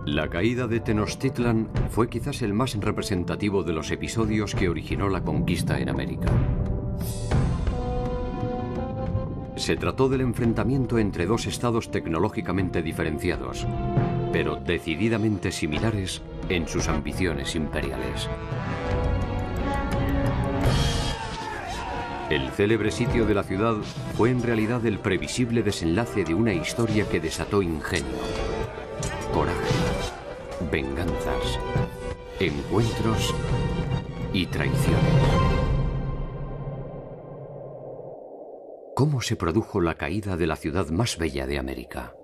La caída de Tenochtitlan fue quizás el más representativo de los episodios que originó la conquista en América. Se trató del enfrentamiento entre dos estados tecnológicamente diferenciados, pero decididamente similares en sus ambiciones imperiales. El célebre sitio de la ciudad fue en realidad el previsible desenlace de una historia que desató ingenio, coraje, venganzas, encuentros y traiciones. ¿Cómo se produjo la caída de la ciudad más bella de América?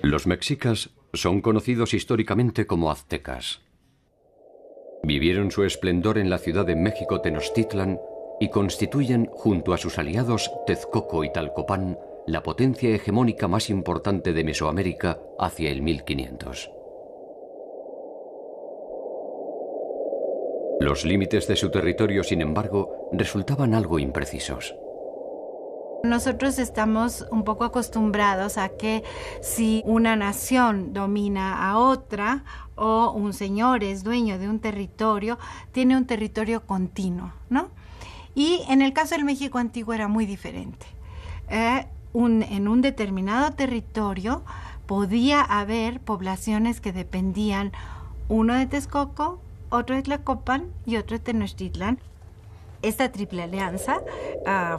Los mexicas son conocidos históricamente como aztecas. Vivieron su esplendor en la ciudad de México Tenochtitlan y constituyen, junto a sus aliados Texcoco y Tlalcopán, la potencia hegemónica más importante de Mesoamérica hacia el 1500. Los límites de su territorio, sin embargo, resultaban algo imprecisos. Nosotros estamos un poco acostumbrados a que si una nación domina a otra o un señor es dueño de un territorio, tiene un territorio continuo, ¿no? Y en el caso del México antiguo era muy diferente. En un determinado territorio podía haber poblaciones que dependían, uno de Texcoco, otro de Tlalcopán y otro de Tenochtitlan. Esta triple alianza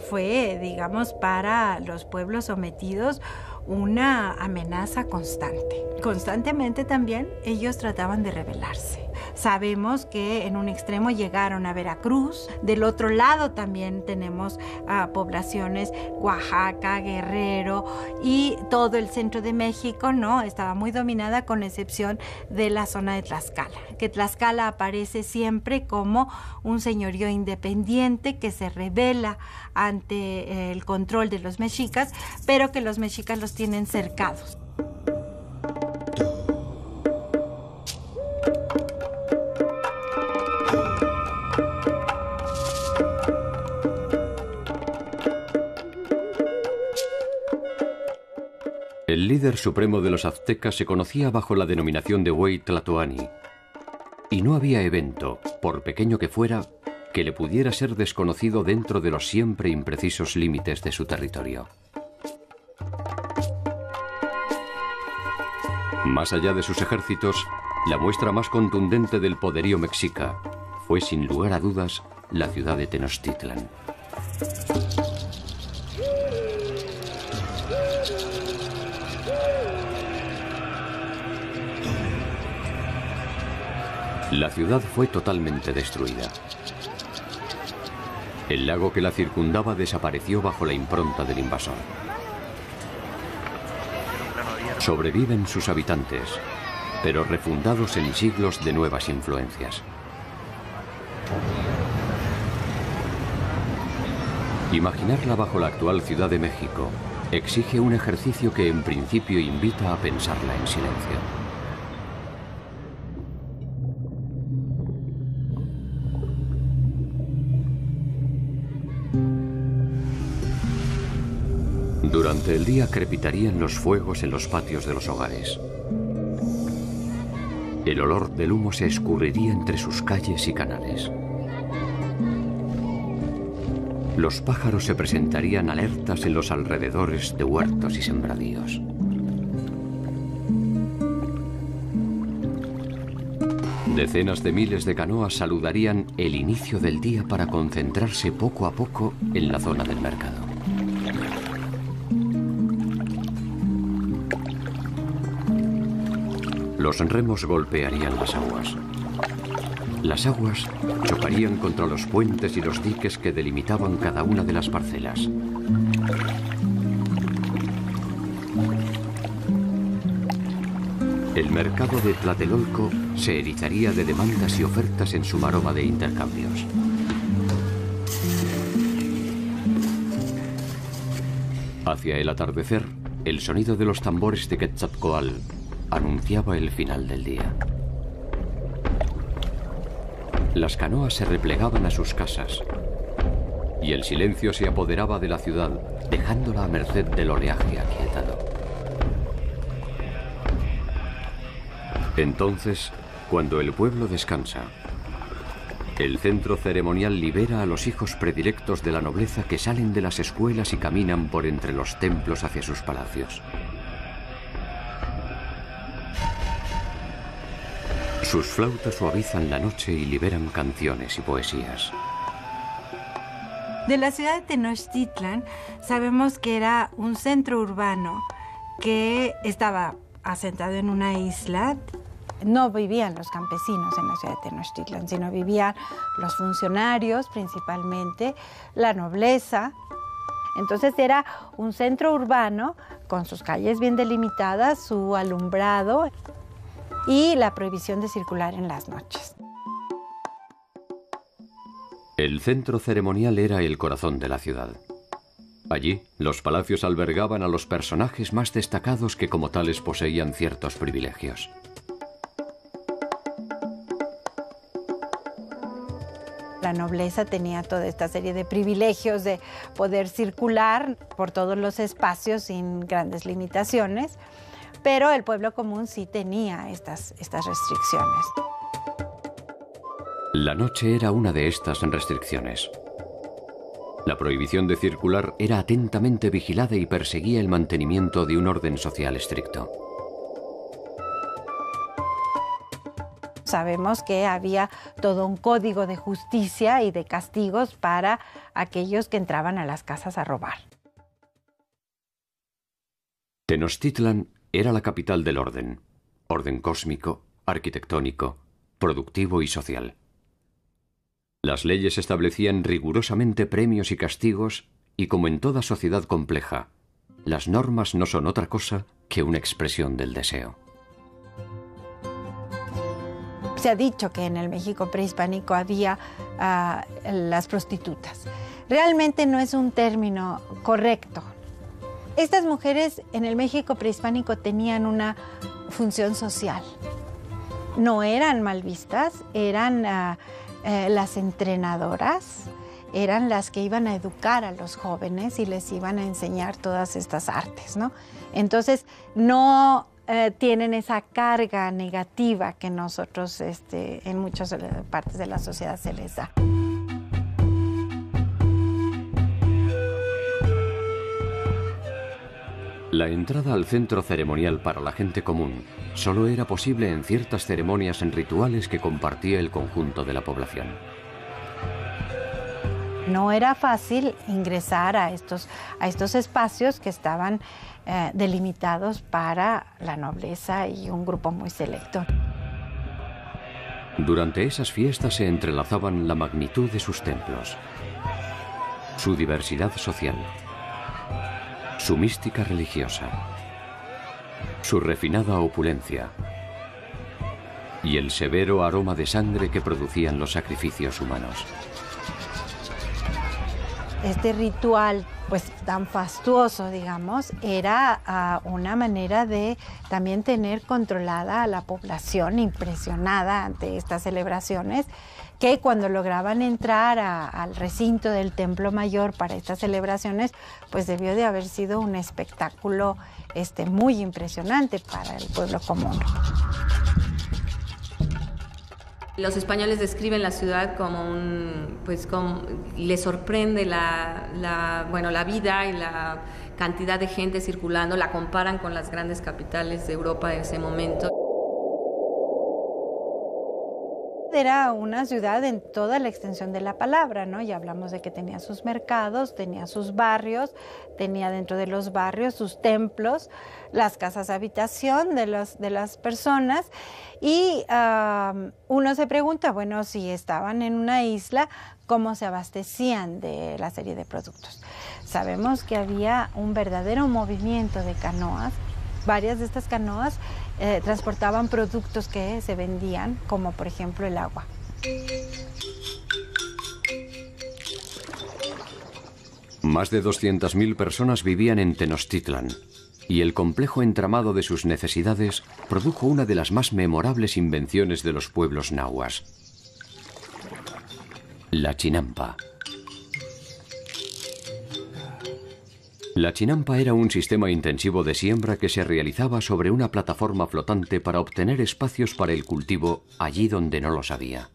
fue, digamos, para los pueblos sometidos una amenaza constante. Constantemente también ellos trataban de rebelarse. Sabemos que en un extremo llegaron a Veracruz, del otro lado también tenemos poblaciones, Oaxaca, Guerrero y todo el centro de México, ¿no? Estaba muy dominada con excepción de la zona de Tlaxcala, que Tlaxcala aparece siempre como un señorío independiente que se rebela ante el control de los mexicas, pero que los mexicas los tienen cercados. El líder supremo de los aztecas se conocía bajo la denominación de Huey Tlatoani, y no había evento, por pequeño que fuera, que le pudiera ser desconocido dentro de los siempre imprecisos límites de su territorio. Más allá de sus ejércitos, la muestra más contundente del poderío mexica fue, sin lugar a dudas, la ciudad de Tenochtitlan. La ciudad fue totalmente destruida. El lago que la circundaba desapareció bajo la impronta del invasor. Sobreviven sus habitantes, pero refundados en siglos de nuevas influencias. Imaginarla bajo la actual Ciudad de México exige un ejercicio que en principio invita a pensarla en silencio. Durante el día crepitarían los fuegos en los patios de los hogares. El olor del humo se escurriría entre sus calles y canales. Los pájaros se presentarían alertas en los alrededores de huertos y sembradíos. Decenas de miles de canoas saludarían el inicio del día para concentrarse poco a poco en la zona del mercado. Los remos golpearían las aguas. Las aguas chocarían contra los puentes y los diques que delimitaban cada una de las parcelas. El mercado de Tlatelolco se erizaría de demandas y ofertas en su maroma de intercambios. Hacia el atardecer, el sonido de los tambores de Quetzalcóatl anunciaba el final del día. Las canoas se replegaban a sus casas y el silencio se apoderaba de la ciudad, dejándola a merced del oleaje aquietado. Entonces, cuando el pueblo descansa, el centro ceremonial libera a los hijos predilectos de la nobleza que salen de las escuelas y caminan por entre los templos hacia sus palacios. Sus flautas suavizan la noche y liberan canciones y poesías. De la ciudad de Tenochtitlan sabemos que era un centro urbano que estaba asentado en una isla. No vivían los campesinos en la ciudad de Tenochtitlan, sino vivían los funcionarios principalmente, la nobleza. Entonces era un centro urbano con sus calles bien delimitadas, su alumbrado y la prohibición de circular en las noches. El centro ceremonial era el corazón de la ciudad. Allí, los palacios albergaban a los personajes más destacados que como tales poseían ciertos privilegios. La nobleza tenía toda esta serie de privilegios de poder circular por todos los espacios sin grandes limitaciones, pero el pueblo común sí tenía estas restricciones. La noche era una de estas restricciones. La prohibición de circular era atentamente vigilada y perseguía el mantenimiento de un orden social estricto. Sabemos que había todo un código de justicia y de castigos para aquellos que entraban a las casas a robar. Tenochtitlan era la capital del orden cósmico, arquitectónico, productivo y social. Las leyes establecían rigurosamente premios y castigos y, como en toda sociedad compleja, las normas no son otra cosa que una expresión del deseo. Se ha dicho que en el México prehispánico había las prostitutas. Realmente no es un término correcto. Estas mujeres en el México prehispánico tenían una función social. No eran mal vistas, eran las entrenadoras, eran las que iban a educar a los jóvenes y les iban a enseñar todas estas artes, ¿no? Entonces, no tienen esa carga negativa que nosotros en muchas partes de la sociedad se les da. La entrada al centro ceremonial para la gente común solo era posible en ciertas ceremonias en rituales que compartía el conjunto de la población. No era fácil ingresar a estos espacios que estaban delimitados para la nobleza y un grupo muy selecto. Durante esas fiestas se entrelazaban la magnitud de sus templos, su diversidad social, su mística religiosa, su refinada opulencia y el severo aroma de sangre que producían los sacrificios humanos. Este ritual, pues tan fastuoso, digamos, era una manera de también tener controlada a la población, impresionada ante estas celebraciones, que cuando lograban entrar al recinto del Templo Mayor para estas celebraciones, pues debió de haber sido un espectáculo muy impresionante para el pueblo común. Los españoles describen la ciudad como les sorprende la vida y la cantidad de gente circulando, la comparan con las grandes capitales de Europa de ese momento. Era una ciudad en toda la extensión de la palabra, ¿no? Ya hablamos de que tenía sus mercados, tenía sus barrios, tenía dentro de los barrios sus templos, las casas de habitación de las personas. Y uno se pregunta, bueno, si estaban en una isla, ¿cómo se abastecían de la serie de productos? Sabemos que había un verdadero movimiento de canoas. Varias de estas canoas transportaban productos que se vendían, como por ejemplo el agua. Más de 200.000 personas vivían en Tenochtitlan, y el complejo entramado de sus necesidades produjo una de las más memorables invenciones de los pueblos nahuas: la chinampa. La chinampa era un sistema intensivo de siembra que se realizaba sobre una plataforma flotante para obtener espacios para el cultivo allí donde no los había.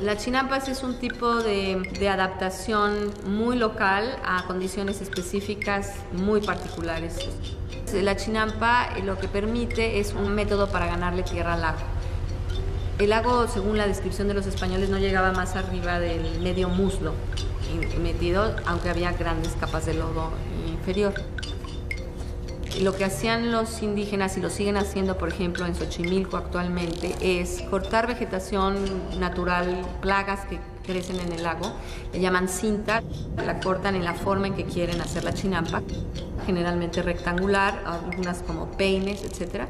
La chinampas es un tipo de adaptación muy local a condiciones específicas muy particulares. La chinampa lo que permite es un método para ganarle tierra al lago. El lago, según la descripción de los españoles, no llegaba más arriba del medio muslo metido, aunque había grandes capas de lodo inferior. Lo que hacían los indígenas, y lo siguen haciendo, por ejemplo, en Xochimilco actualmente, es cortar vegetación natural, plagas que crecen en el lago, le llaman cinta, la cortan en la forma en que quieren hacer la chinampa, generalmente rectangular, algunas como peines, etcétera.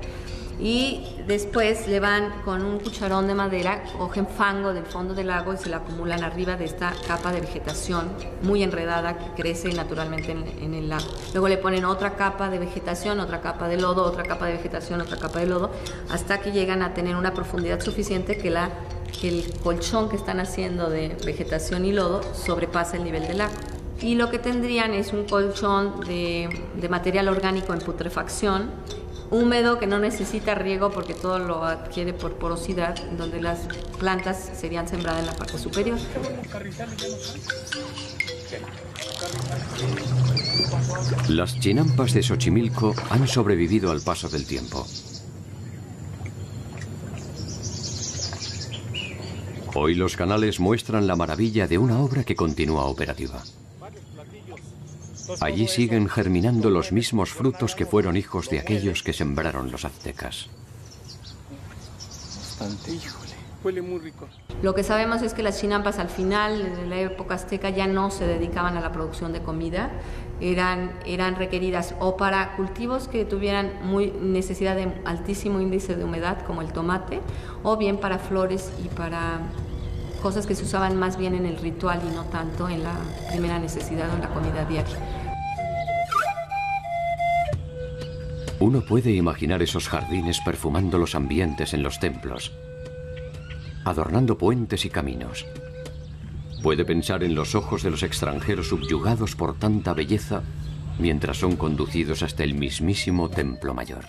Y después le van con un cucharón de madera, cogen fango del fondo del lago y se lo acumulan arriba de esta capa de vegetación muy enredada que crece naturalmente en el lago. Luego le ponen otra capa de vegetación, otra capa de lodo, otra capa de vegetación, otra capa de lodo, hasta que llegan a tener una profundidad suficiente que el colchón que están haciendo de vegetación y lodo sobrepasa el nivel del lago. Y lo que tendrían es un colchón de material orgánico en putrefacción, húmedo, que no necesita riego porque todo lo adquiere por porosidad, donde las plantas serían sembradas en la parte superior. Las chinampas de Xochimilco han sobrevivido al paso del tiempo. Hoy los canales muestran la maravilla de una obra que continúa operativa. Allí siguen germinando los mismos frutos que fueron hijos de aquellos que sembraron los aztecas. Bastante, híjole. Huele muy rico. Lo que sabemos es que las chinampas al final de la época azteca ya no se dedicaban a la producción de comida, eran requeridas o para cultivos que tuvieran necesidad de altísimo índice de humedad, como el tomate, o bien para flores y para cosas que se usaban más bien en el ritual y no tanto en la primera necesidad o en la comida diaria. Uno puede imaginar esos jardines perfumando los ambientes en los templos, adornando puentes y caminos. Puede pensar en los ojos de los extranjeros subyugados por tanta belleza mientras son conducidos hasta el mismísimo Templo Mayor.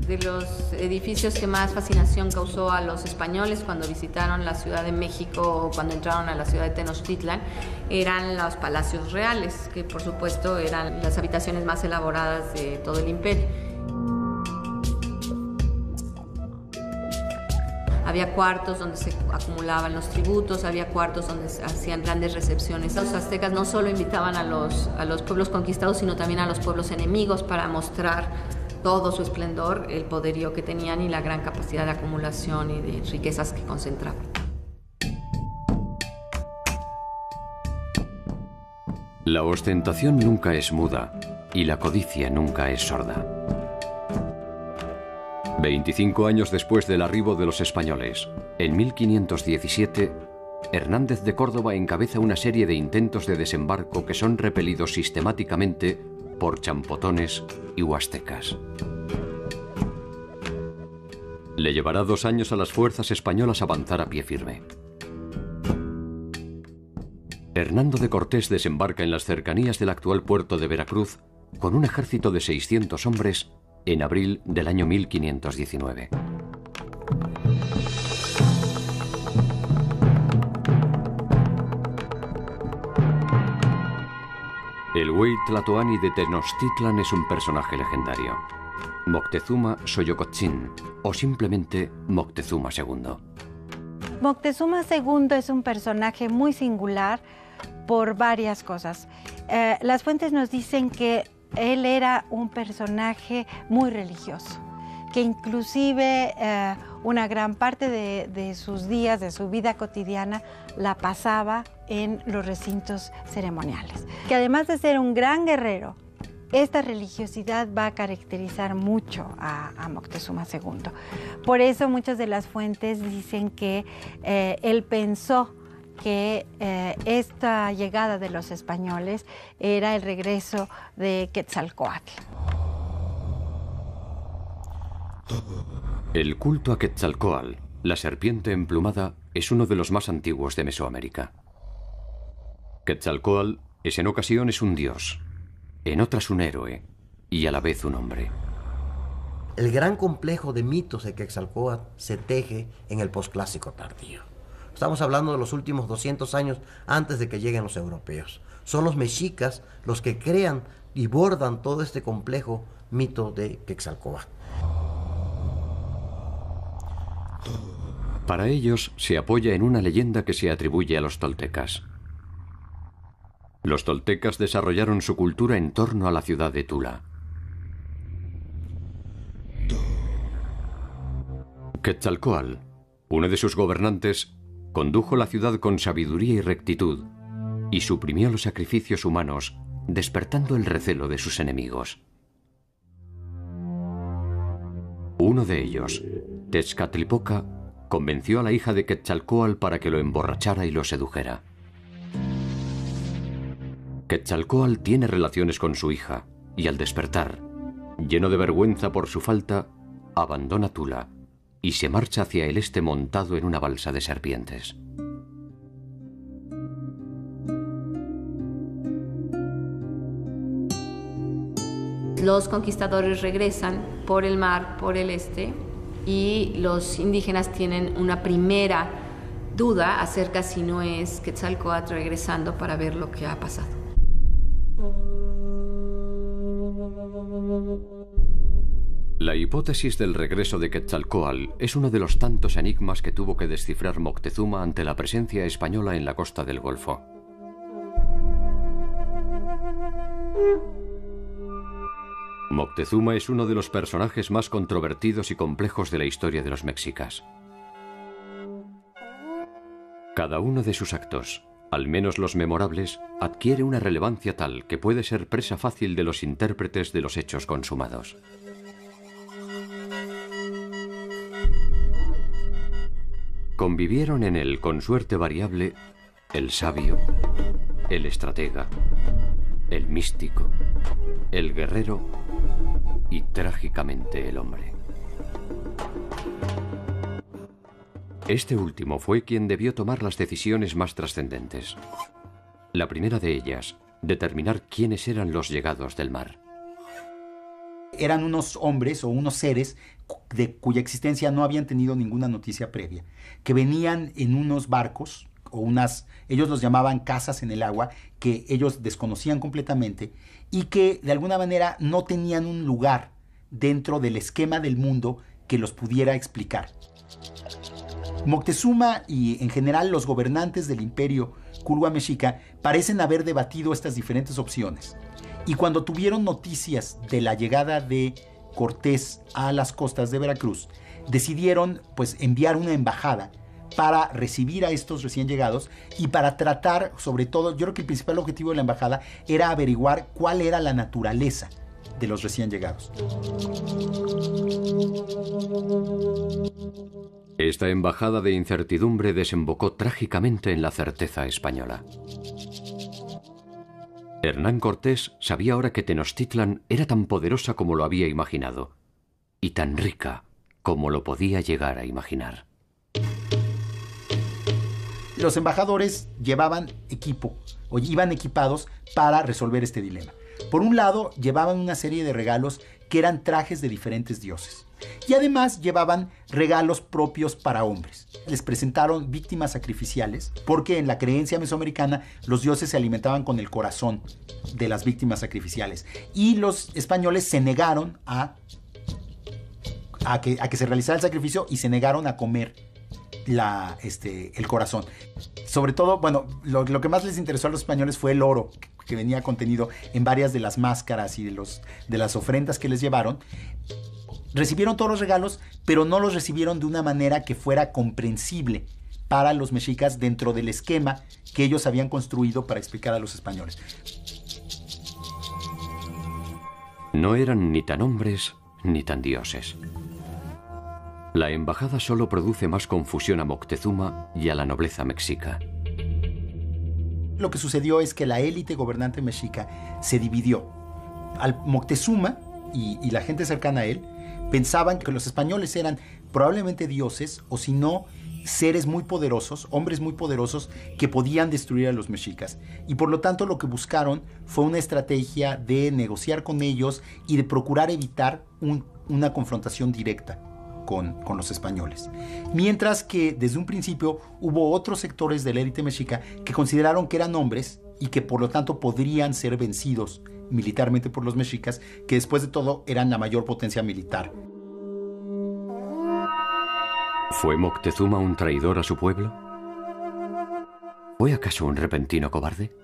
De los edificios que más fascinación causó a los españoles cuando visitaron la Ciudad de México o cuando entraron a la ciudad de Tenochtitlan eran los palacios reales, que por supuesto eran las habitaciones más elaboradas de todo el imperio. Había cuartos donde se acumulaban los tributos, había cuartos donde se hacían grandes recepciones. Los aztecas no solo invitaban a los pueblos conquistados, sino también a los pueblos enemigos para mostrar todo su esplendor, el poderío que tenían y la gran capacidad de acumulación y de riquezas que concentraban. La ostentación nunca es muda y la codicia nunca es sorda. 25 años después del arribo de los españoles, en 1517, Hernández de Córdoba encabeza una serie de intentos de desembarco que son repelidos sistemáticamente por champotones y huastecas. Le llevará 2 años a las fuerzas españolas avanzar a pie firme. Hernando de Cortés desembarca en las cercanías del actual puerto de Veracruz con un ejército de 600 hombres en abril del año 1519. El Güey Tlatoani de Tenochtitlan es un personaje legendario. Moctezuma Xoyocotzin, o simplemente Moctezuma II. Moctezuma II es un personaje muy singular por varias cosas. Las fuentes nos dicen que él era un personaje muy religioso, que inclusive una gran parte de sus días, de su vida cotidiana, la pasaba en los recintos ceremoniales. Que además de ser un gran guerrero, esta religiosidad va a caracterizar mucho a Moctezuma II. Por eso muchas de las fuentes dicen que él pensó que esta llegada de los españoles era el regreso de Quetzalcóatl. El culto a Quetzalcóatl, la serpiente emplumada, es uno de los más antiguos de Mesoamérica. Quetzalcóatl es en ocasiones un dios, en otras un héroe y a la vez un hombre. El gran complejo de mitos de Quetzalcóatl se teje en el posclásico tardío. Estamos hablando de los últimos 200 años antes de que lleguen los europeos. Son los mexicas los que crean y bordan todo este complejo mito de Quetzalcóatl. Para ellos se apoya en una leyenda que se atribuye a los toltecas. Los toltecas desarrollaron su cultura en torno a la ciudad de Tula. Quetzalcóatl, uno de sus gobernantes, condujo la ciudad con sabiduría y rectitud y suprimió los sacrificios humanos, despertando el recelo de sus enemigos. Uno de ellos, Tezcatlipoca, convenció a la hija de Quetzalcóatl para que lo emborrachara y lo sedujera. Quetzalcóatl tiene relaciones con su hija y al despertar, lleno de vergüenza por su falta, abandona Tula y se marcha hacia el este montado en una balsa de serpientes. Los conquistadores regresan por el mar, por el este, y los indígenas tienen una primera duda acerca si no es Quetzalcóatl regresando para ver lo que ha pasado. La hipótesis del regreso de Quetzalcóatl es uno de los tantos enigmas que tuvo que descifrar Moctezuma ante la presencia española en la costa del Golfo. Moctezuma es uno de los personajes más controvertidos y complejos de la historia de los mexicas. Cada uno de sus actos, al menos los memorables, adquiere una relevancia tal que puede ser presa fácil de los intérpretes de los hechos consumados. Convivieron en él con suerte variable el sabio, el estratega, el místico, el guerrero y trágicamente el hombre. Este último fue quien debió tomar las decisiones más trascendentes. La primera de ellas, determinar quiénes eran los llegados del mar. Eran unos hombres o unos seres de cuya existencia no habían tenido ninguna noticia previa, que venían en unos barcos o ellos los llamaban casas en el agua, que ellos desconocían completamente y que de alguna manera no tenían un lugar dentro del esquema del mundo que los pudiera explicar. Moctezuma y en general los gobernantes del imperio Culhua Mexica parecen haber debatido estas diferentes opciones. Y cuando tuvieron noticias de la llegada de Cortés a las costas de Veracruz, decidieron enviar una embajada para recibir a estos recién llegados y para tratar, sobre todo, yo creo que el principal objetivo de la embajada era averiguar cuál era la naturaleza de los recién llegados. Esta embajada de incertidumbre desembocó trágicamente en la certeza española. Hernán Cortés sabía ahora que Tenochtitlan era tan poderosa como lo había imaginado, y tan rica como lo podía llegar a imaginar. Los embajadores llevaban equipo, o iban equipados para resolver este dilema. Por un lado, llevaban una serie de regalos que eran trajes de diferentes dioses. Y además llevaban regalos propios para hombres. Les presentaron víctimas sacrificiales porque en la creencia mesoamericana los dioses se alimentaban con el corazón de las víctimas sacrificiales. Y los españoles se negaron a que se realizara el sacrificio y se negaron a comer el corazón. Sobre todo, bueno, lo que más les interesó a los españoles fue el oro que venía contenido en varias de las máscaras y de las ofrendas que les llevaron. Recibieron todos los regalos, pero no los recibieron de una manera que fuera comprensible para los mexicas dentro del esquema que ellos habían construido para explicar a los españoles. No eran ni tan hombres ni tan dioses. La embajada solo produce más confusión a Moctezuma y a la nobleza mexica. Lo que sucedió es que la élite gobernante mexica se dividió. Al Moctezuma y la gente cercana a él pensaban que los españoles eran probablemente dioses o si no, seres muy poderosos, hombres muy poderosos que podían destruir a los mexicas. Y por lo tanto lo que buscaron fue una estrategia de negociar con ellos y de procurar evitar una confrontación directa con los españoles. Mientras que desde un principio hubo otros sectores de la élite mexica que consideraron que eran hombres y que por lo tanto podrían ser vencidos militarmente por los mexicas, que después de todo eran la mayor potencia militar. ¿Fue Moctezuma un traidor a su pueblo? ¿Fue acaso un repentino cobarde?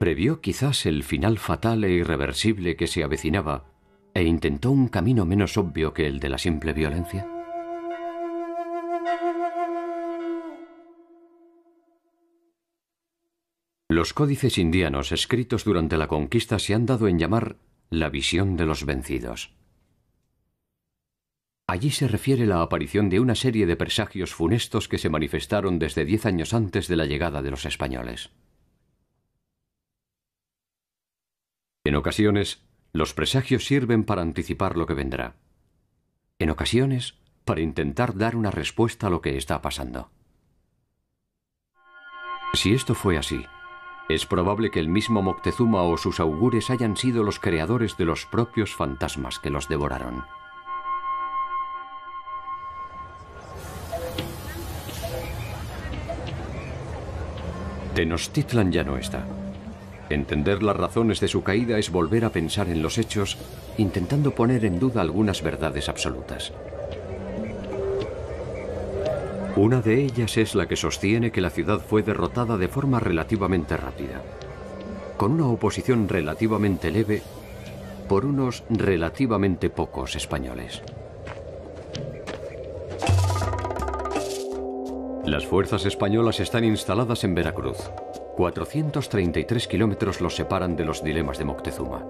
¿Previó quizás el final fatal e irreversible que se avecinaba e intentó un camino menos obvio que el de la simple violencia? Los códices indianos escritos durante la conquista se han dado en llamar la visión de los vencidos. Allí se refiere la aparición de una serie de presagios funestos que se manifestaron desde 10 años antes de la llegada de los españoles. En ocasiones, los presagios sirven para anticipar lo que vendrá. En ocasiones, para intentar dar una respuesta a lo que está pasando. Si esto fue así, es probable que el mismo Moctezuma o sus augures hayan sido los creadores de los propios fantasmas que los devoraron. Tenochtitlan ya no está. Entender las razones de su caída es volver a pensar en los hechos, intentando poner en duda algunas verdades absolutas. Una de ellas es la que sostiene que la ciudad fue derrotada de forma relativamente rápida, con una oposición relativamente leve por unos relativamente pocos españoles. Las fuerzas españolas están instaladas en Veracruz. 433 kilómetros los separan de los dilemas de Moctezuma.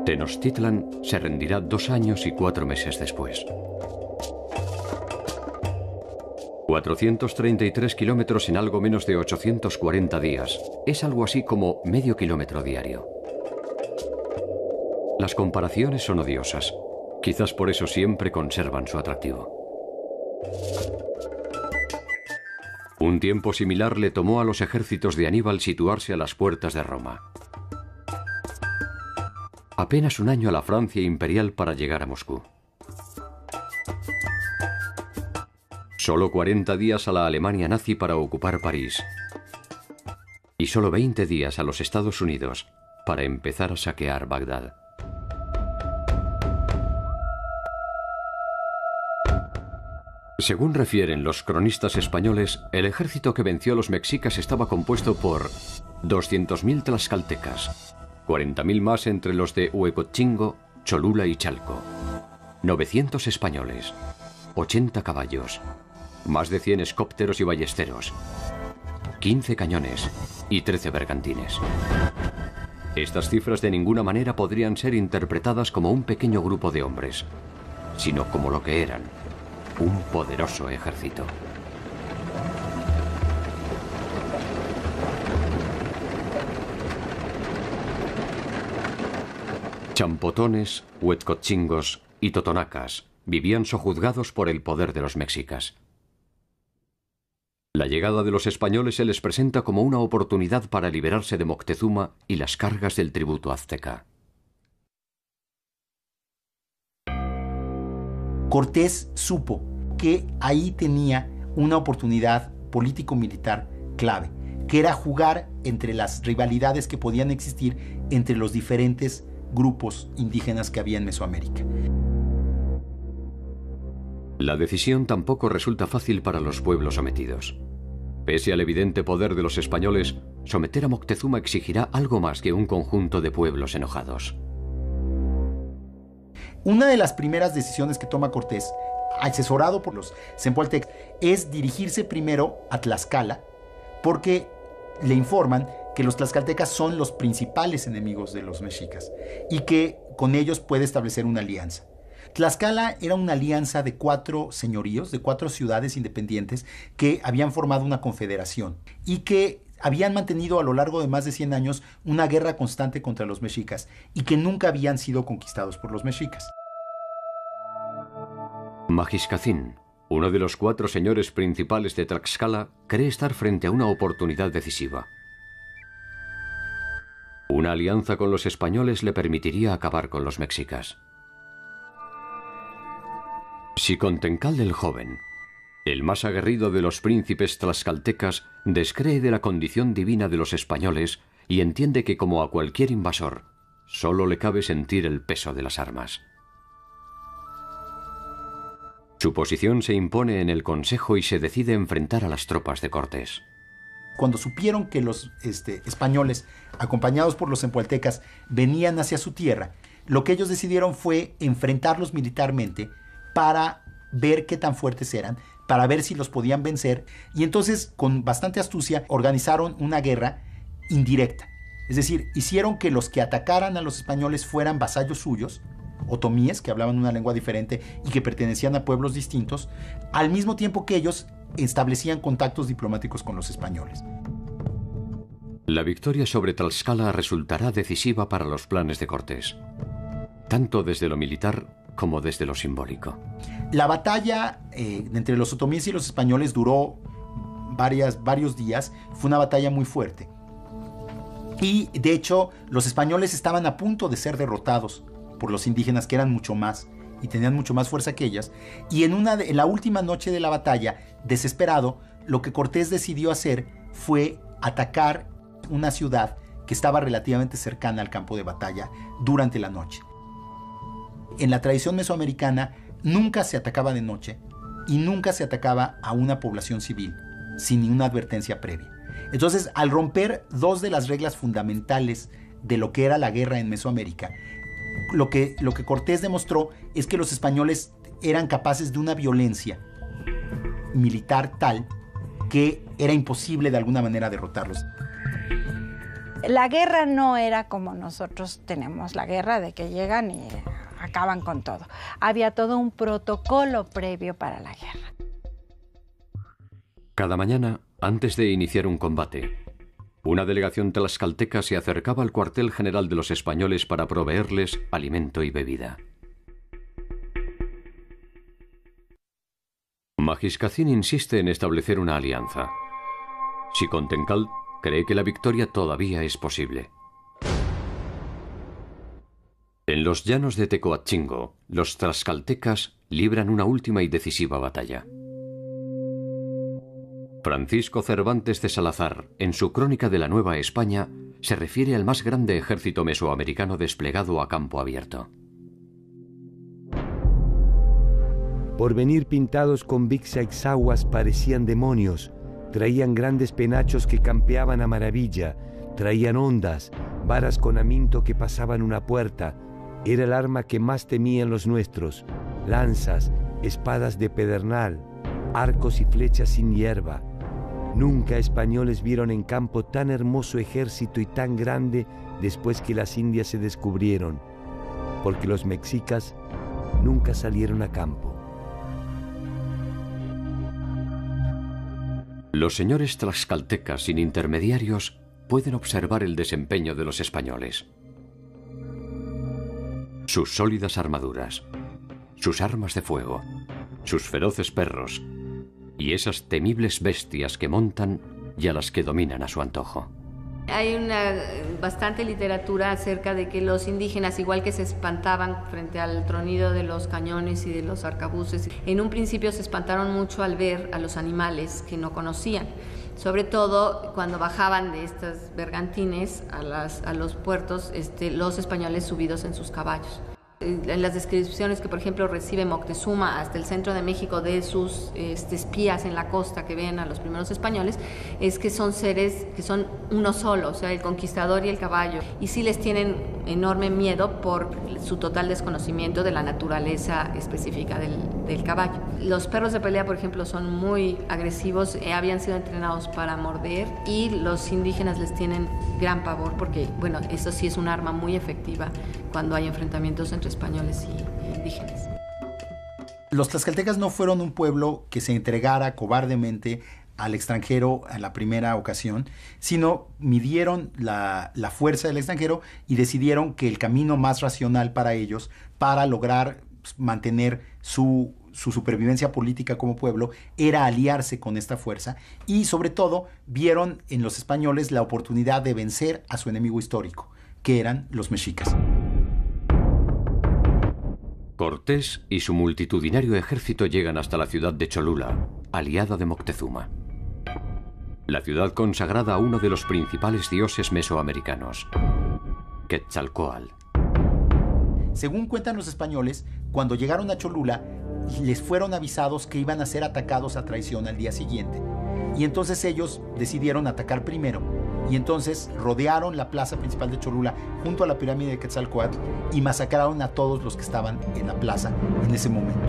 Tenochtitlan se rendirá 2 años y 4 meses después. 433 kilómetros en algo menos de 840 días. Es algo así como medio kilómetro diario. Las comparaciones son odiosas. Quizás por eso siempre conservan su atractivo. Un tiempo similar le tomó a los ejércitos de Aníbal situarse a las puertas de Roma. Apenas 1 año a la Francia imperial para llegar a Moscú. Solo 40 días a la Alemania nazi para ocupar París. Y solo 20 días a los Estados Unidos para empezar a saquear Bagdad. Según refieren los cronistas españoles, el ejército que venció a los mexicas estaba compuesto por 200.000 tlaxcaltecas, 40.000 más entre los de Huecotchingo, Cholula y Chalco, 900 españoles, 80 caballos, más de 100 escópteros y ballesteros, 15 cañones y 13 bergantines. Estas cifras de ninguna manera podrían ser interpretadas como un pequeño grupo de hombres, sino como lo que eran: un poderoso ejército. Champotones, huetcochingos y totonacas vivían sojuzgados por el poder de los mexicas. La llegada de los españoles se les presenta como una oportunidad para liberarse de Moctezuma y las cargas del tributo azteca. Cortés supo que ahí tenía una oportunidad político-militar clave, que era jugar entre las rivalidades que podían existir entre los diferentes grupos indígenas que había en Mesoamérica. La decisión tampoco resulta fácil para los pueblos sometidos. Pese al evidente poder de los españoles, someter a Moctezuma exigirá algo más que un conjunto de pueblos enojados. Una de las primeras decisiones que toma Cortés, asesorado por los Zempoaltecas, es dirigirse primero a Tlaxcala, porque le informan que los tlaxcaltecas son los principales enemigos de los mexicas y que con ellos puede establecer una alianza. Tlaxcala era una alianza de 4 señoríos, de 4 ciudades independientes que habían formado una confederación y que habían mantenido a lo largo de más de 100 años una guerra constante contra los mexicas y que nunca habían sido conquistados por los mexicas. Magiscacín, uno de los 4 señores principales de Tlaxcala, cree estar frente a una oportunidad decisiva. Una alianza con los españoles le permitiría acabar con los mexicas. Xicontencatl el Joven, el más aguerrido de los príncipes tlaxcaltecas, descree de la condición divina de los españoles y entiende que, como a cualquier invasor, solo le cabe sentir el peso de las armas. Su posición se impone en el Consejo y se decide enfrentar a las tropas de Cortés. Cuando supieron que los españoles, acompañados por los zempoaltecas, venían hacia su tierra, lo que ellos decidieron fue enfrentarlos militarmente para ver qué tan fuertes eran, para ver si los podían vencer, y entonces, con bastante astucia, organizaron una guerra indirecta. Es decir, hicieron que los que atacaran a los españoles fueran vasallos suyos, otomíes, que hablaban una lengua diferente y que pertenecían a pueblos distintos, al mismo tiempo que ellos establecían contactos diplomáticos con los españoles. La victoria sobre Tlaxcala resultará decisiva para los planes de Cortés, tanto desde lo militar como desde lo simbólico. La batalla entre los otomíes y los españoles duró varios días. Fue una batalla muy fuerte. Y, de hecho, los españoles estaban a punto de ser derrotados por los indígenas, que eran mucho más y tenían mucho más fuerza que ellas. Y en la última noche de la batalla, desesperado, lo que Cortés decidió hacer fue atacar una ciudad que estaba relativamente cercana al campo de batalla durante la noche. En la tradición mesoamericana nunca se atacaba de noche y nunca se atacaba a una población civil sin ninguna advertencia previa. Entonces, al romper 2 de las reglas fundamentales de lo que era la guerra en Mesoamérica, lo que Cortés demostró es que los españoles eran capaces de una violencia militar tal que era imposible de alguna manera derrotarlos. La guerra no era como nosotros tenemos la guerra, de que llegan y acaban con todo. Había todo un protocolo previo para la guerra. Cada mañana, antes de iniciar un combate, una delegación tlaxcalteca se acercaba al cuartel general de los españoles para proveerles alimento y bebida. Magiscacín insiste en establecer una alianza. Xicontencatl cree que la victoria todavía es posible. En los llanos de Tecoatzingo, los tlaxcaltecas libran una última y decisiva batalla. Francisco Cervantes de Salazar, en su Crónica de la Nueva España, se refiere al más grande ejército mesoamericano desplegado a campo abierto. Por venir pintados con vixaixaguas parecían demonios, traían grandes penachos que campeaban a maravilla, traían ondas, varas con aminto que pasaban una puerta. Era el arma que más temían los nuestros, lanzas, espadas de pedernal, arcos y flechas sin hierba. Nunca españoles vieron en campo tan hermoso ejército y tan grande después que las Indias se descubrieron, porque los mexicas nunca salieron a campo. Los señores tlaxcaltecas sin intermediarios pueden observar el desempeño de los españoles. Sus sólidas armaduras, sus armas de fuego, sus feroces perros y esas temibles bestias que montan y a las que dominan a su antojo. Hay bastante literatura acerca de que los indígenas, igual que se espantaban frente al tronido de los cañones y de los arcabuces, en un principio se espantaron mucho al ver a los animales que no conocían. Sobre todo cuando bajaban de estas bergantines a los puertos, los españoles subidos en sus caballos. En las descripciones que, por ejemplo, recibe Moctezuma hasta el centro de México de sus espías en la costa que ven a los primeros españoles, es que son seres que son uno solo, o sea, el conquistador y el caballo, y sí les tienen enorme miedo por su total desconocimiento de la naturaleza específica del caballo. Los perros de pelea, por ejemplo, son muy agresivos, habían sido entrenados para morder, y los indígenas les tienen gran pavor porque, bueno, eso sí es un arma muy efectiva cuando hay enfrentamientos entre españoles y indígenas. Los tlaxcaltecas no fueron un pueblo que se entregara cobardemente al extranjero en la primera ocasión, sino midieron la fuerza del extranjero y decidieron que el camino más racional para ellos, para lograr mantener su supervivencia política como pueblo, era aliarse con esta fuerza, y sobre todo vieron en los españoles la oportunidad de vencer a su enemigo histórico, que eran los mexicas. Cortés y su multitudinario ejército llegan hasta la ciudad de Cholula, aliada de Moctezuma. La ciudad consagrada a uno de los principales dioses mesoamericanos, Quetzalcóatl. Según cuentan los españoles, cuando llegaron a Cholula, les fueron avisados que iban a ser atacados a traición al día siguiente. Y entonces ellos decidieron atacar primero. Y entonces rodearon la plaza principal de Cholula junto a la pirámide de Quetzalcóatl y masacraron a todos los que estaban en la plaza en ese momento.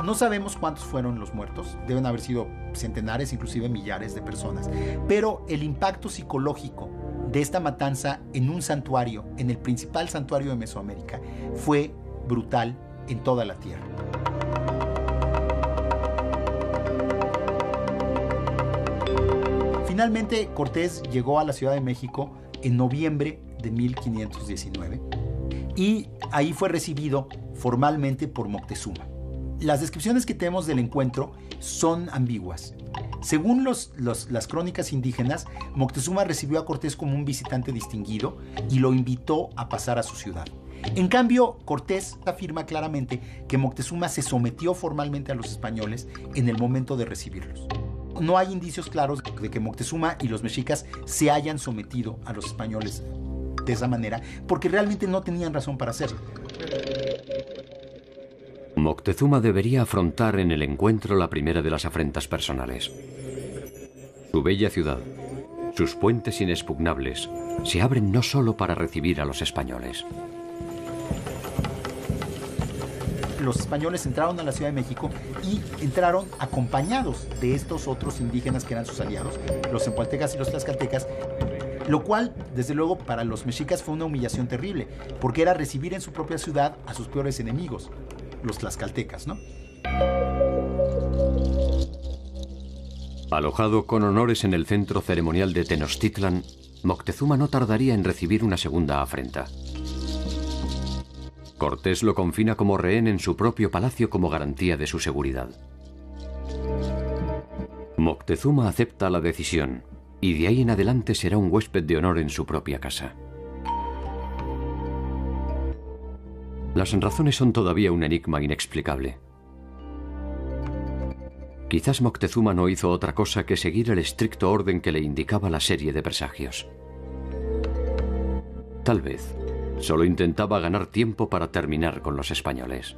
No sabemos cuántos fueron los muertos, deben haber sido centenares, inclusive millares de personas, pero el impacto psicológico de esta matanza en un santuario, en el principal santuario de Mesoamérica, fue brutal en toda la tierra. Finalmente, Cortés llegó a la Ciudad de México en noviembre de 1519 y ahí fue recibido formalmente por Moctezuma. Las descripciones que tenemos del encuentro son ambiguas. Según las crónicas indígenas, Moctezuma recibió a Cortés como un visitante distinguido y lo invitó a pasar a su ciudad. En cambio, Cortés afirma claramente que Moctezuma se sometió formalmente a los españoles en el momento de recibirlos. No hay indicios claros de que Moctezuma y los mexicas se hayan sometido a los españoles de esa manera, porque realmente no tenían razón para hacerlo. Moctezuma debería afrontar en el encuentro la primera de las afrentas personales. Su bella ciudad, sus puentes inexpugnables, se abren no solo para recibir a los españoles. Los españoles entraron a la Ciudad de México y entraron acompañados de estos otros indígenas que eran sus aliados, los cempaltecas y los tlaxcaltecas, lo cual, desde luego, para los mexicas fue una humillación terrible, porque era recibir en su propia ciudad a sus peores enemigos, los tlaxcaltecas, ¿no? Alojado con honores en el centro ceremonial de Tenochtitlan, Moctezuma no tardaría en recibir una segunda afrenta. Cortés lo confina como rehén en su propio palacio como garantía de su seguridad. Moctezuma acepta la decisión y de ahí en adelante será un huésped de honor en su propia casa. Las razones son todavía un enigma inexplicable. Quizás Moctezuma no hizo otra cosa que seguir el estricto orden que le indicaba la serie de presagios. Tal vez solo intentaba ganar tiempo para terminar con los españoles.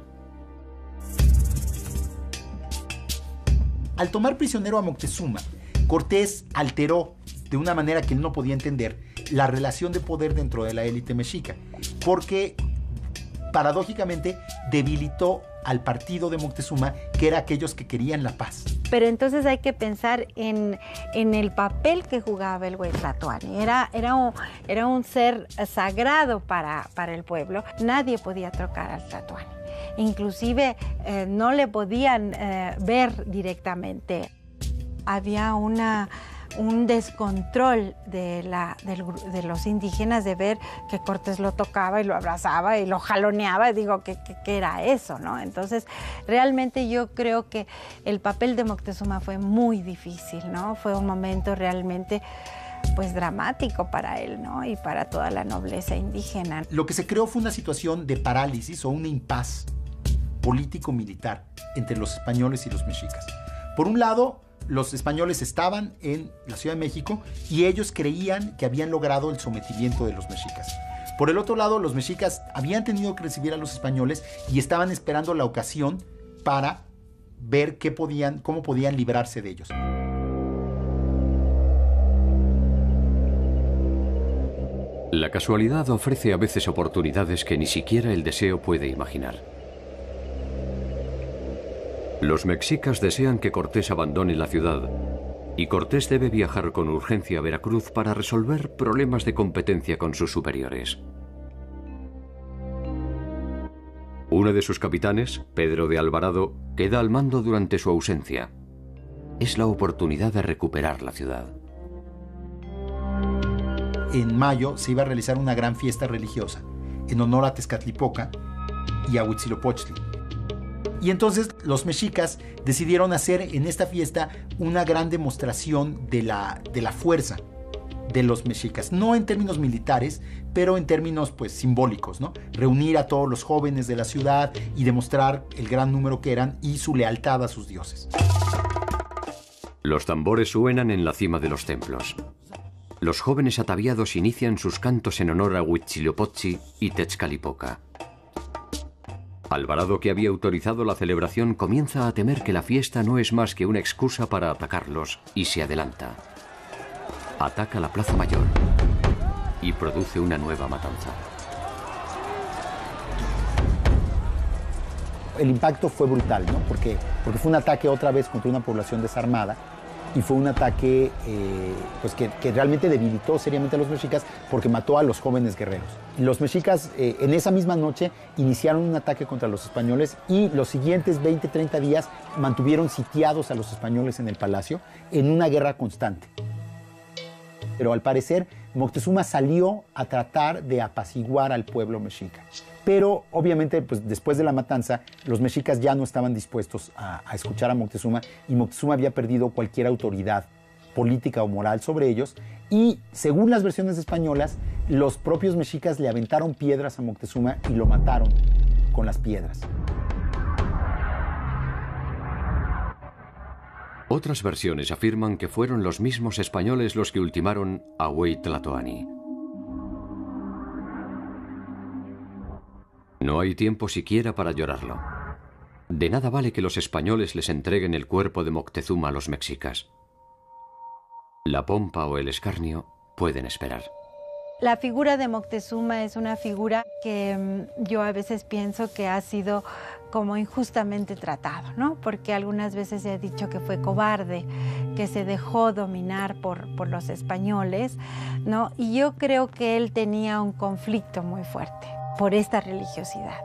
Al tomar prisionero a Moctezuma, Cortés alteró de una manera que él no podía entender la relación de poder dentro de la élite mexica, porque paradójicamente debilitó al partido de Moctezuma, que era aquellos que querían la paz. Pero entonces hay que pensar en el papel que jugaba el Huetlatoani. Era un ser sagrado para el pueblo. Nadie podía tocar al Tlatoani. Inclusive no le podían ver directamente. había un descontrol de los indígenas de ver que Cortés lo tocaba y lo abrazaba y lo jaloneaba. Digo, ¿qué era eso, no? Entonces, realmente yo creo que el papel de Moctezuma fue muy difícil, ¿no? Fue un momento realmente, pues, dramático para él, ¿no? Y para toda la nobleza indígena. Lo que se creó fue una situación de parálisis o un impas político-militar entre los españoles y los mexicas. Por un lado, los españoles estaban en la Ciudad de México y ellos creían que habían logrado el sometimiento de los mexicas. Por el otro lado, los mexicas habían tenido que recibir a los españoles y estaban esperando la ocasión para ver cómo podían librarse de ellos. La casualidad ofrece a veces oportunidades que ni siquiera el deseo puede imaginar. Los mexicas desean que Cortés abandone la ciudad y Cortés debe viajar con urgencia a Veracruz para resolver problemas de competencia con sus superiores. Uno de sus capitanes, Pedro de Alvarado, queda al mando durante su ausencia. Es la oportunidad de recuperar la ciudad. En mayo se iba a realizar una gran fiesta religiosa en honor a Tezcatlipoca y a Huitzilopochtli. Y entonces los mexicas decidieron hacer en esta fiesta una gran demostración de la fuerza de los mexicas. No en términos militares, pero en términos, pues, simbólicos, ¿no? Reunir a todos los jóvenes de la ciudad y demostrar el gran número que eran y su lealtad a sus dioses. Los tambores suenan en la cima de los templos. Los jóvenes ataviados inician sus cantos en honor a Huitzilopochtli y Tezcatlipoca. Alvarado, que había autorizado la celebración, comienza a temer que la fiesta no es más que una excusa para atacarlos y se adelanta. Ataca la Plaza Mayor y produce una nueva matanza. El impacto fue brutal, ¿no? Porque fue un ataque otra vez contra una población desarmada y fue un ataque pues que realmente debilitó seriamente a los mexicas porque mató a los jóvenes guerreros. Los mexicas en esa misma noche iniciaron un ataque contra los españoles y los siguientes 20-30 días mantuvieron sitiados a los españoles en el palacio en una guerra constante. Pero al parecer Moctezuma salió a tratar de apaciguar al pueblo mexica. Pero obviamente, pues, después de la matanza, los mexicas ya no estaban dispuestos a escuchar a Moctezuma y Moctezuma había perdido cualquier autoridad política o moral sobre ellos y, según las versiones españolas, los propios mexicas le aventaron piedras a Moctezuma y lo mataron con las piedras. Otras versiones afirman que fueron los mismos españoles los que ultimaron a Huey Tlatoani. No hay tiempo siquiera para llorarlo. De nada vale que los españoles les entreguen el cuerpo de Moctezuma a los mexicas. La pompa o el escarnio pueden esperar. La figura de Moctezuma es una figura que yo a veces pienso que ha sido como injustamente tratado, ¿no? Porque algunas veces se ha dicho que fue cobarde, que se dejó dominar por los españoles, ¿no? Y yo creo que él tenía un conflicto muy fuerte por esta religiosidad.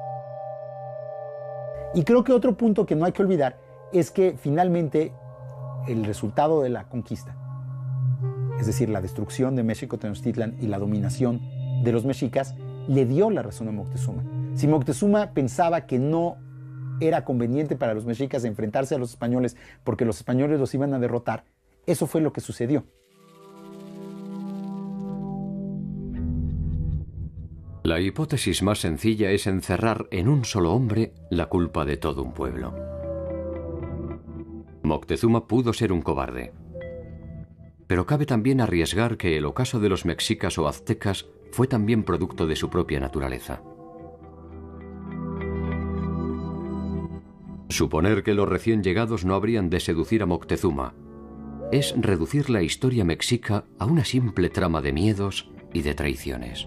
Y creo que otro punto que no hay que olvidar es que finalmente el resultado de la conquista, es decir, la destrucción de México Tenochtitlan y la dominación de los mexicas, le dio la razón a Moctezuma. Si Moctezuma pensaba que no era conveniente para los mexicas enfrentarse a los españoles porque los españoles los iban a derrotar, eso fue lo que sucedió. La hipótesis más sencilla es encerrar en un solo hombre la culpa de todo un pueblo. Moctezuma pudo ser un cobarde. Pero cabe también arriesgar que el ocaso de los mexicas o aztecas fue también producto de su propia naturaleza. Suponer que los recién llegados no habrían de seducir a Moctezuma es reducir la historia mexica a una simple trama de miedos y de traiciones.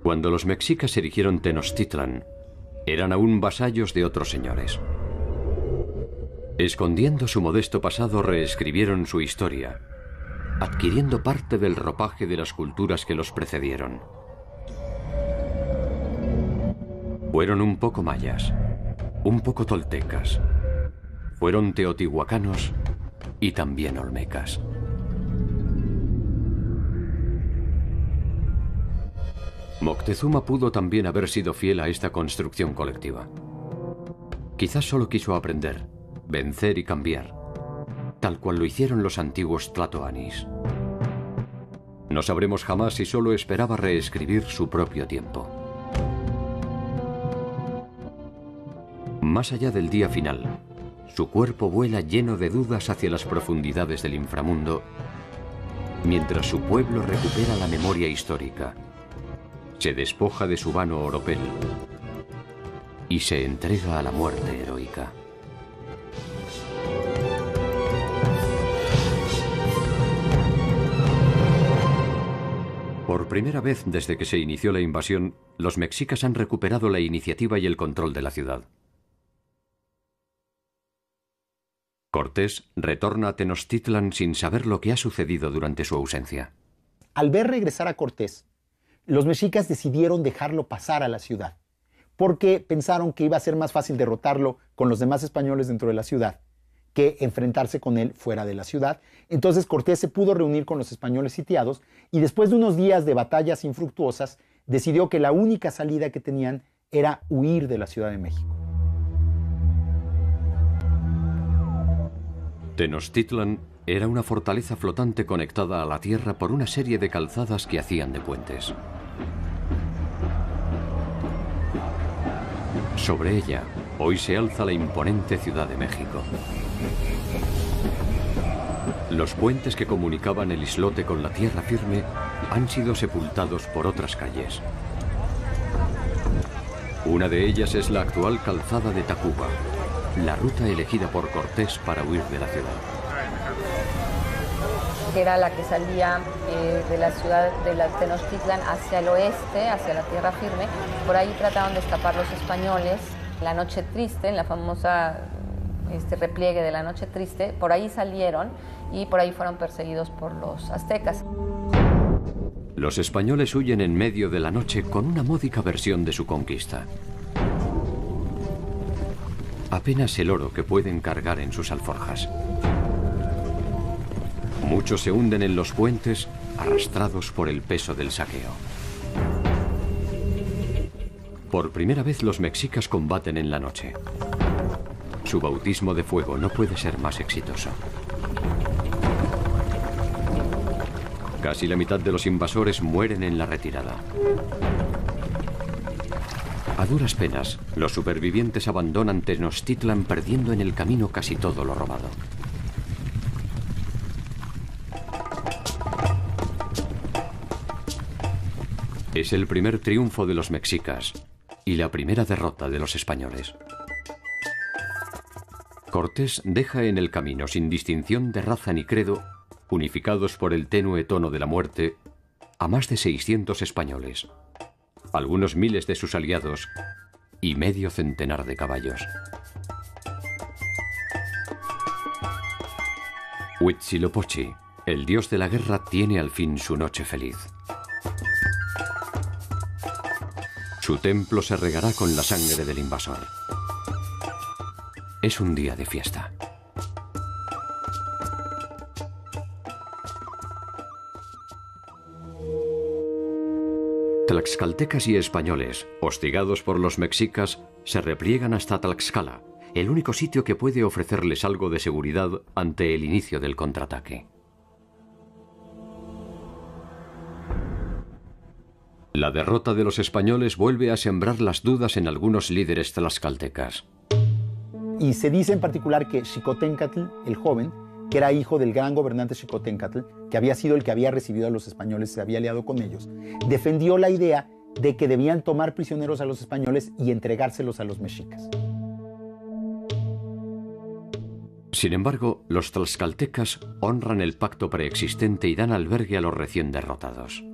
Cuando los mexicas erigieron Tenochtitlan, eran aún vasallos de otros señores. Escondiendo su modesto pasado, reescribieron su historia, adquiriendo parte del ropaje de las culturas que los precedieron. Fueron un poco mayas, un poco toltecas, fueron teotihuacanos y también olmecas. Moctezuma pudo también haber sido fiel a esta construcción colectiva. Quizás solo quiso aprender, vencer y cambiar, tal cual lo hicieron los antiguos tlatoanis. No sabremos jamás si solo esperaba reescribir su propio tiempo. Más allá del día final, su cuerpo vuela lleno de dudas hacia las profundidades del inframundo, mientras su pueblo recupera la memoria histórica, se despoja de su vano oropel y se entrega a la muerte heroica. Por primera vez desde que se inició la invasión, los mexicas han recuperado la iniciativa y el control de la ciudad. Cortés retorna a Tenochtitlan sin saber lo que ha sucedido durante su ausencia. Al ver regresar a Cortés, los mexicas decidieron dejarlo pasar a la ciudad, porque pensaron que iba a ser más fácil derrotarlo con los demás españoles dentro de la ciudad que enfrentarse con él fuera de la ciudad. Entonces Cortés se pudo reunir con los españoles sitiados y después de unos días de batallas infructuosas, decidió que la única salida que tenían era huir de la Ciudad de México. Tenochtitlan era una fortaleza flotante conectada a la tierra por una serie de calzadas que hacían de puentes. Sobre ella, hoy se alza la imponente Ciudad de México. Los puentes que comunicaban el islote con la tierra firme han sido sepultados por otras calles. Una de ellas es la actual calzada de Tacuba, la ruta elegida por Cortés para huir de la ciudad. Que era la que salía de la ciudad de la Tenochtitlan hacia el oeste, hacia la tierra firme. Por ahí trataron de escapar los españoles. La Noche Triste, en la famosa repliegue de la Noche Triste, por ahí salieron y por ahí fueron perseguidos por los aztecas. Los españoles huyen en medio de la noche con una módica versión de su conquista. Apenas el oro que pueden cargar en sus alforjas. Muchos se hunden en los puentes, arrastrados por el peso del saqueo. Por primera vez los mexicas combaten en la noche. Su bautismo de fuego no puede ser más exitoso. Casi la mitad de los invasores mueren en la retirada. A duras penas, los supervivientes abandonan Tenochtitlan perdiendo en el camino casi todo lo robado. Es el primer triunfo de los mexicas y la primera derrota de los españoles. Cortés deja en el camino, sin distinción de raza ni credo, unificados por el tenue tono de la muerte, a más de 600 españoles, algunos miles de sus aliados y medio centenar de caballos. Huitzilopochtli, el dios de la guerra, tiene al fin su noche feliz. Su templo se regará con la sangre del invasor. Es un día de fiesta. Tlaxcaltecas y españoles, hostigados por los mexicas, se repliegan hasta Tlaxcala, el único sitio que puede ofrecerles algo de seguridad ante el inicio del contraataque. La derrota de los españoles vuelve a sembrar las dudas en algunos líderes tlaxcaltecas. Y se dice en particular que Xicoténcatl, el joven, que era hijo del gran gobernante Xicoténcatl, que había sido el que había recibido a los españoles, se había aliado con ellos, defendió la idea de que debían tomar prisioneros a los españoles y entregárselos a los mexicas. Sin embargo, los tlaxcaltecas honran el pacto preexistente y dan albergue a los recién derrotados.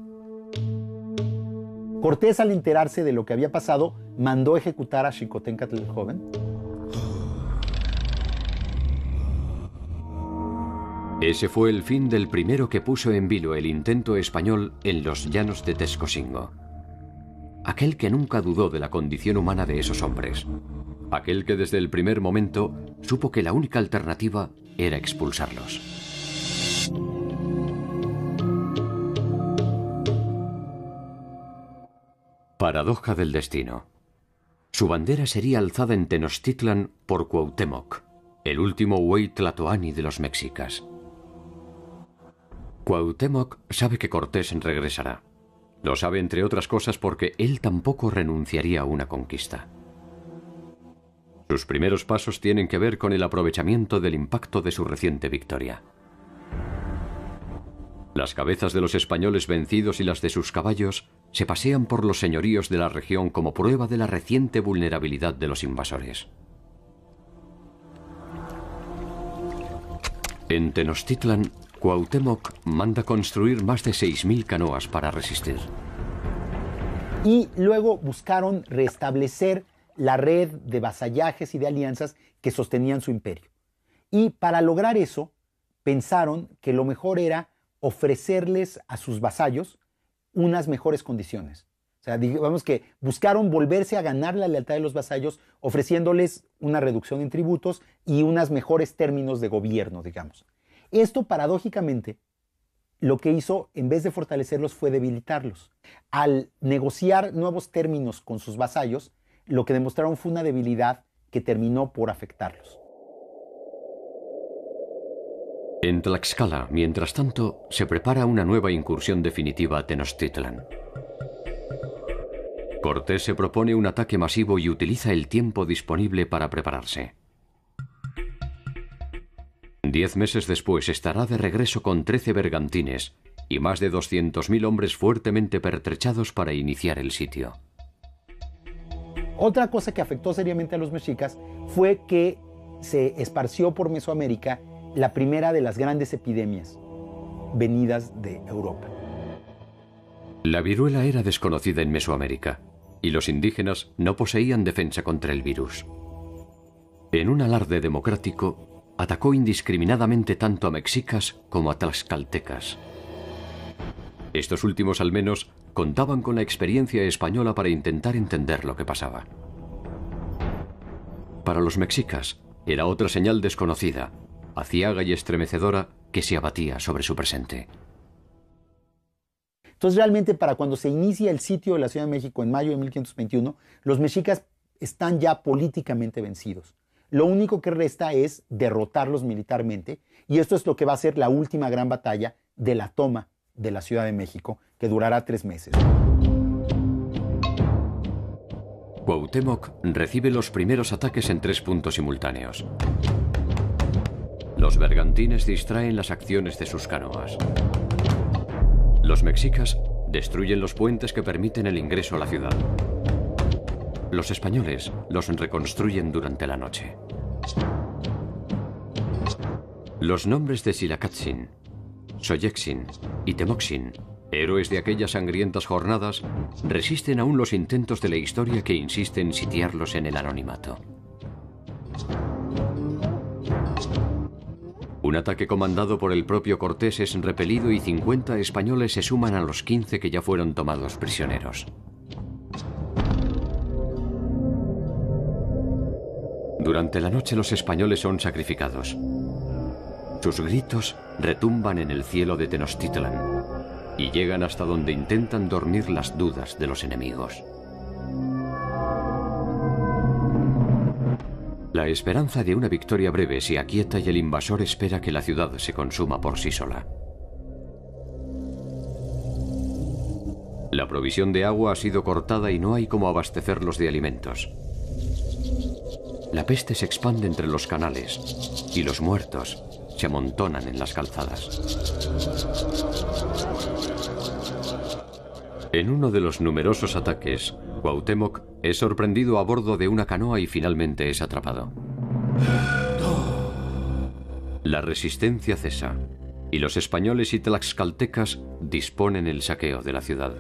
Cortés, al enterarse de lo que había pasado, mandó ejecutar a Xicoténcatl el joven. Ese fue el fin del primero que puso en vilo el intento español en los llanos de Texcocingo. aquel que nunca dudó de la condición humana de esos hombres, aquel que desde el primer momento supo que la única alternativa era expulsarlos. Paradoja del destino. Su bandera sería alzada en Tenochtitlan por Cuauhtémoc, el último Huey Tlatoani de los mexicas. Cuauhtémoc sabe que Cortés regresará. Lo sabe entre otras cosas porque él tampoco renunciaría a una conquista. Sus primeros pasos tienen que ver con el aprovechamiento del impacto de su reciente victoria. Las cabezas de los españoles vencidos y las de sus caballos se pasean por los señoríos de la región como prueba de la reciente vulnerabilidad de los invasores. En Tenochtitlan, Cuauhtémoc manda construir más de 6.000 canoas para resistir. Y luego buscaron restablecer la red de vasallajes y de alianzas que sostenían su imperio. Y para lograr eso, pensaron que lo mejor era ofrecerles a sus vasallos unas mejores condiciones. O sea, digamos que buscaron volverse a ganar la lealtad de los vasallos ofreciéndoles una reducción en tributos y unos mejores términos de gobierno, digamos. Esto, paradójicamente, lo que hizo, en vez de fortalecerlos, fue debilitarlos. Al negociar nuevos términos con sus vasallos, lo que demostraron fue una debilidad que terminó por afectarlos. En Tlaxcala, mientras tanto, se prepara una nueva incursión definitiva a Tenochtitlan. Cortés se propone un ataque masivo y utiliza el tiempo disponible para prepararse. 10 meses después estará de regreso con 13 bergantines y más de 200.000 hombres fuertemente pertrechados para iniciar el sitio. Otra cosa que afectó seriamente a los mexicas fue que se esparció por Mesoamérica la primera de las grandes epidemias venidas de Europa. La viruela era desconocida en Mesoamérica y los indígenas no poseían defensa contra el virus. En un alarde democrático, atacó indiscriminadamente tanto a mexicas como a tlaxcaltecas. Estos últimos, al menos, contaban con la experiencia española para intentar entender lo que pasaba. Para los mexicas, era otra señal desconocida, aciaga y estremecedora, que se abatía sobre su presente. Entonces, realmente, para cuando se inicia el sitio de la Ciudad de México en mayo de 1521, los mexicas están ya políticamente vencidos. Lo único que resta es derrotarlos militarmente, y esto es lo que va a ser la última gran batalla de la toma de la Ciudad de México, que durará 3 meses. Cuauhtémoc recibe los primeros ataques en 3 puntos simultáneos. Los bergantines distraen las acciones de sus canoas. Los mexicas destruyen los puentes que permiten el ingreso a la ciudad. Los españoles los reconstruyen durante la noche. Los nombres de Xilacatzin, Soyexin y Temoxin, héroes de aquellas sangrientas jornadas, resisten aún los intentos de la historia que insiste en sitiarlos en el anonimato. Un ataque comandado por el propio Cortés es repelido y 50 españoles se suman a los 15 que ya fueron tomados prisioneros. Durante la noche los españoles son sacrificados. Sus gritos retumban en el cielo de Tenochtitlan y llegan hasta donde intentan dormir las dudas de los enemigos. La esperanza de una victoria breve se aquieta y el invasor espera que la ciudad se consuma por sí sola. La provisión de agua ha sido cortada y no hay cómo abastecerlos de alimentos. La peste se expande entre los canales y los muertos se amontonan en las calzadas. En uno de los numerosos ataques, Cuauhtémoc es sorprendido a bordo de una canoa y finalmente es atrapado. La resistencia cesa y los españoles y tlaxcaltecas disponen el saqueo de la ciudad.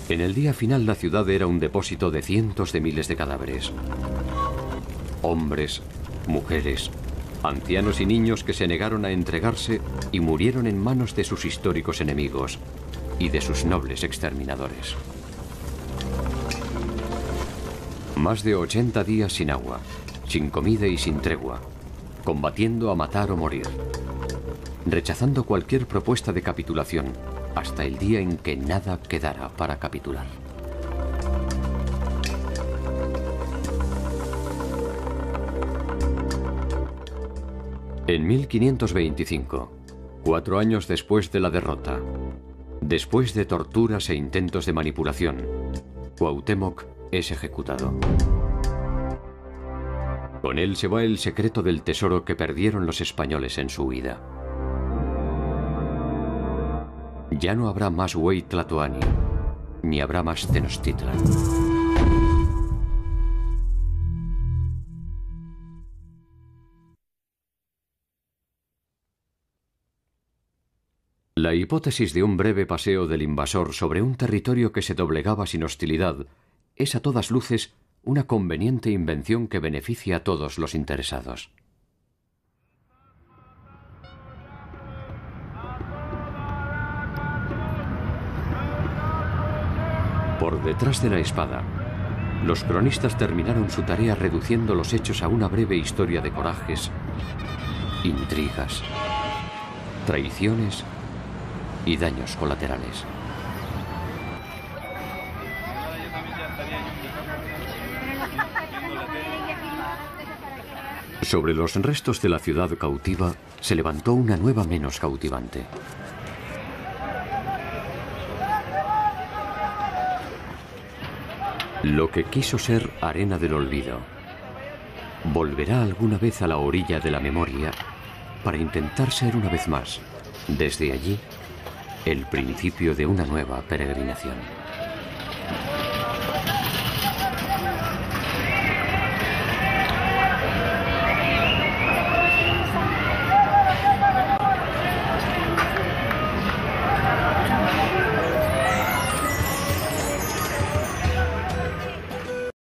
En el día final la ciudad era un depósito de cientos de miles de cadáveres. Hombres, mujeres, Ancianos y niños que se negaron a entregarse y murieron en manos de sus históricos enemigos y de sus nobles exterminadores. Más de 80 días sin agua, sin comida y sin tregua, combatiendo a matar o morir, rechazando cualquier propuesta de capitulación, hasta el día en que nada quedara para capitular. En 1525, 4 años después de la derrota, después de torturas e intentos de manipulación, Cuauhtémoc es ejecutado. Con él se va el secreto del tesoro que perdieron los españoles en su huida. Ya no habrá más Huey Tlatoani, ni habrá más Tenochtitlan. La hipótesis de un breve paseo del invasor sobre un territorio que se doblegaba sin hostilidad es a todas luces una conveniente invención que beneficia a todos los interesados. Por detrás de la espada, los cronistas terminaron su tarea reduciendo los hechos a una breve historia de corajes, intrigas, traiciones y daños colaterales. Sobre los restos de la ciudad cautiva se levantó una nueva menos cautivante. Lo que quiso ser arena del olvido volverá alguna vez a la orilla de la memoria para intentar ser una vez más, desde allí, el principio de una nueva peregrinación.